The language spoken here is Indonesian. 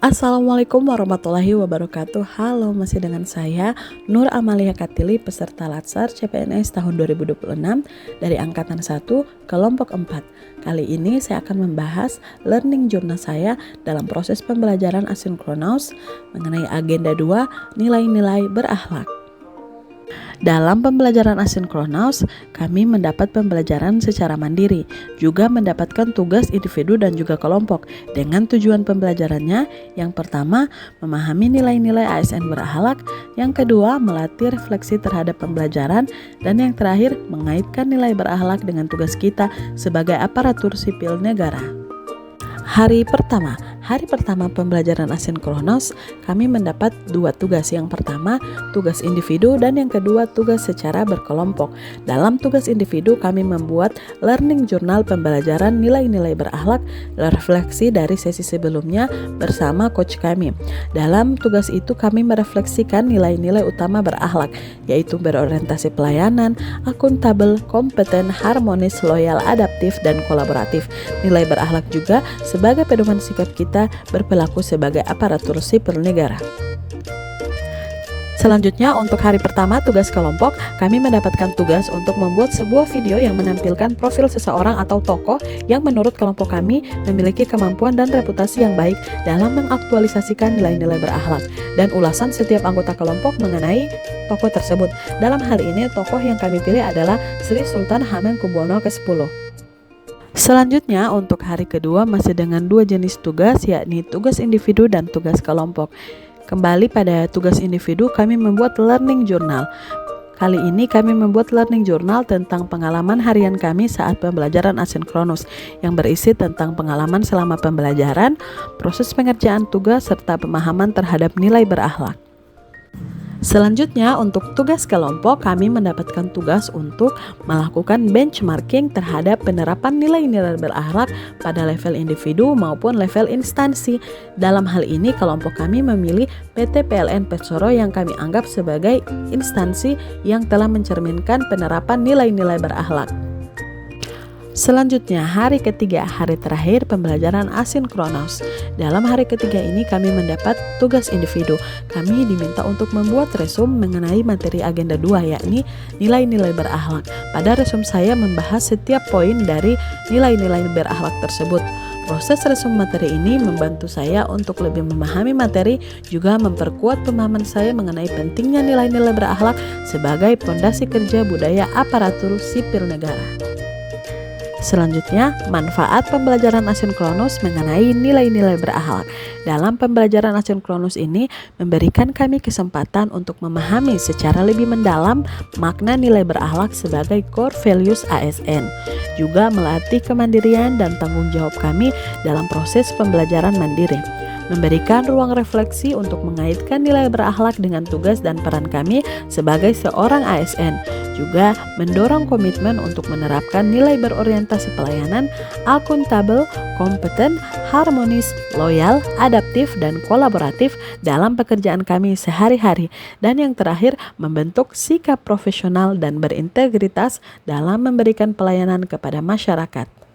Assalamualaikum warahmatullahi wabarakatuh. Halo, masih dengan saya Nur Amalia Katili, peserta Latsar CPNS tahun 2026 dari angkatan 1 kelompok 4. Kali ini saya akan membahas learning journal saya dalam proses pembelajaran asinkronus mengenai agenda 2, nilai-nilai berakhlak. Dalam pembelajaran asinkronus, kami mendapat pembelajaran secara mandiri, juga mendapatkan tugas individu dan juga kelompok. Dengan tujuan pembelajarannya, yang pertama, memahami nilai-nilai ASN berakhlak, yang kedua, melatih refleksi terhadap pembelajaran, dan yang terakhir, mengaitkan nilai berakhlak dengan tugas kita sebagai aparatur sipil negara. Hari pertama pembelajaran asinkronus, kami mendapat dua tugas. Yang pertama, tugas individu, dan yang kedua, tugas secara berkelompok. Dalam tugas individu, kami membuat learning journal pembelajaran nilai-nilai berakhlak, refleksi dari sesi sebelumnya bersama coach kami. Dalam tugas itu, kami merefleksikan nilai-nilai utama berakhlak, yaitu berorientasi pelayanan, akuntabel, kompeten, harmonis, loyal, adaptif, dan kolaboratif. Nilai berakhlak juga sebagai pedoman sikap kita berperilaku sebagai aparatur sipil negara. Selanjutnya, untuk hari pertama tugas kelompok, kami mendapatkan tugas untuk membuat sebuah video yang menampilkan profil seseorang atau tokoh yang menurut kelompok kami memiliki kemampuan dan reputasi yang baik dalam mengaktualisasikan nilai-nilai berakhlak, dan ulasan setiap anggota kelompok mengenai tokoh tersebut. Dalam hal ini, tokoh yang kami pilih adalah Sri Sultan Hamengkubuwono ke-10. Selanjutnya, untuk hari kedua masih dengan dua jenis tugas, yakni tugas individu dan tugas kelompok. Kembali pada tugas individu, kami membuat learning journal. Kali ini kami membuat learning journal tentang pengalaman harian kami saat pembelajaran asinkronus, yang berisi tentang pengalaman selama pembelajaran, proses pengerjaan tugas, serta pemahaman terhadap nilai berakhlak. Selanjutnya, untuk tugas kelompok, kami mendapatkan tugas untuk melakukan benchmarking terhadap penerapan nilai-nilai berakhlak pada level individu maupun level instansi. Dalam hal ini, kelompok kami memilih PT PLN Pesoro yang kami anggap sebagai instansi yang telah mencerminkan penerapan nilai-nilai berakhlak. Selanjutnya, hari ketiga, hari terakhir pembelajaran asinkronus. Dalam hari ketiga ini kami mendapat tugas individu. Kami diminta untuk membuat resume mengenai materi agenda 2, yakni nilai-nilai berakhlak. Pada resume saya membahas setiap poin dari nilai-nilai berakhlak tersebut. Proses resume materi ini membantu saya untuk lebih memahami materi, juga memperkuat pemahaman saya mengenai pentingnya nilai-nilai berakhlak sebagai pondasi kerja budaya aparatur sipil negara. Selanjutnya, manfaat pembelajaran asinkronus mengenai nilai-nilai berakhlak. Dalam pembelajaran asinkronus ini memberikan kami kesempatan untuk memahami secara lebih mendalam makna nilai berakhlak sebagai core values ASN. Juga melatih kemandirian dan tanggung jawab kami dalam proses pembelajaran mandiri. Memberikan ruang refleksi untuk mengaitkan nilai berakhlak dengan tugas dan peran kami sebagai seorang ASN. Juga mendorong komitmen untuk menerapkan nilai berorientasi pelayanan, akuntabel, kompeten, harmonis, loyal, adaptif, dan kolaboratif dalam pekerjaan kami sehari-hari. Dan yang terakhir, membentuk sikap profesional dan berintegritas dalam memberikan pelayanan kepada masyarakat.